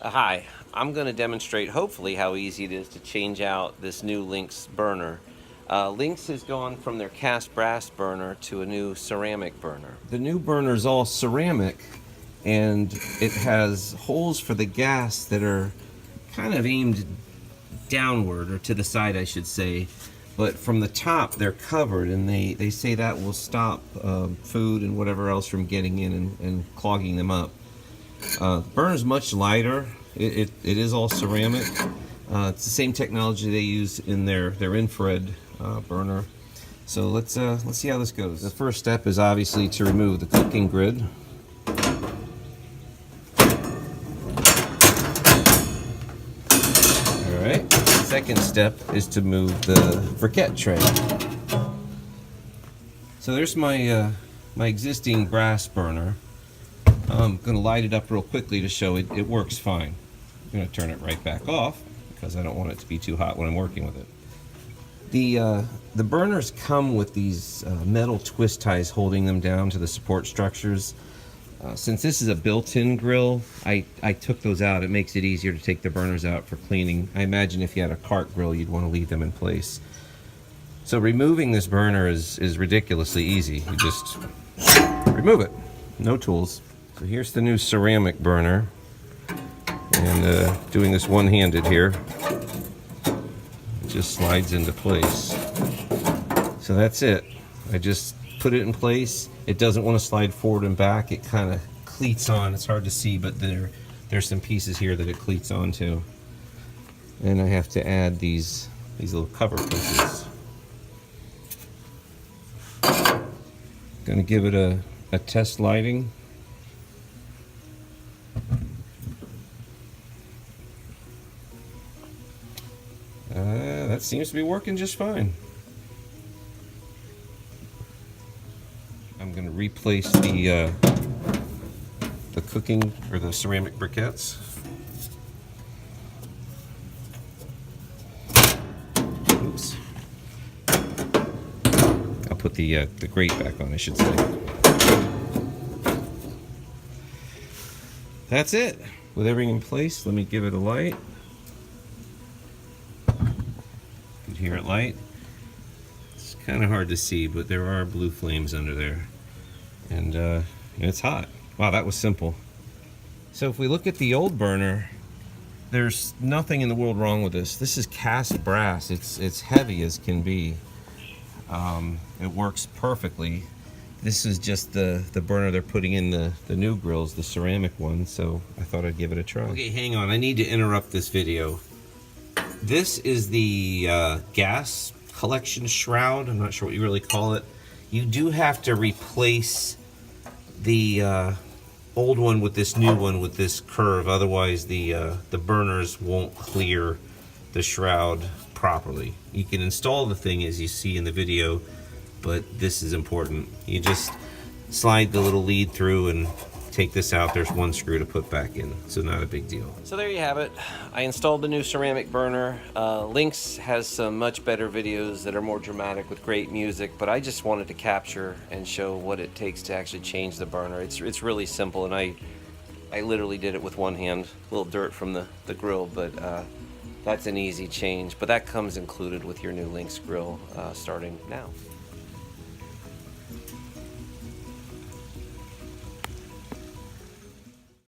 Hi, I'm going to demonstrate hopefully how easy it is to change out this new Lynx burner. Lynx has gone from their cast brass burner to a new ceramic burner. The new burner is all ceramic and it has holes for the gas that are kind of aimed downward, or to the side I should say, but from the top they're covered, and they say that will stop food and whatever else from getting in and clogging them up. The burner is much lighter. It is all ceramic. It's the same technology they use in their infrared burner. So let's see how this goes. The first step is obviously to remove the cooking grid. All right. Second step is to move the briquette tray. So there's my my existing brass burner. I'm going to light it up real quickly to show it works fine. I'm going to turn it right back off because I don't want it to be too hot when I'm working with it. The burners come with these metal twist ties holding them down to the support structures. Since this is a built-in grill, I took those out. It makes it easier to take the burners out for cleaning. I imagine if you had a cart grill, you'd want to leave them in place. So removing this burner is ridiculously easy. You just remove it. No tools. So here's the new ceramic burner, and doing this one-handed here, it just slides into place. So that's it. I just put it in place. It doesn't want to slide forward and back. It kind of cleats on. It's hard to see, but there's some pieces here that it cleats onto. And I have to add these little cover pieces. Gonna give it a test lighting. That seems to be working just fine. I'm going to replace the cooking or the ceramic briquettes. Oops. I'll put the grate back on, I should say. That's it. With everything in place, let me give it a light. You can hear it light. It's kind of hard to see, but there are blue flames under there. And it's hot. Wow, that was simple. So if we look at the old burner, there's nothing in the world wrong with this. This is cast brass. It's heavy as can be. It works perfectly. This is just the burner they're putting in the new grills, the ceramic one, so I thought I'd give it a try. Okay, hang on. I need to interrupt this video. This is the gas collection shroud. I'm not sure what you really call it. You do have to replace the old one with this new one with this curve. Otherwise, the burners won't clear the shroud properly. You can install the thing as you see in the video, but this is important. You just slide the little lead through and take this out. There's one screw to put back in, so not a big deal. So there you have it. I installed the new ceramic burner. Lynx has some much better videos that are more dramatic with great music, but I just wanted to capture and show what it takes to actually change the burner. It's really simple, and I literally did it with one hand. A little dirt from the grill, but that's an easy change. But that comes included with your new Lynx grill starting now.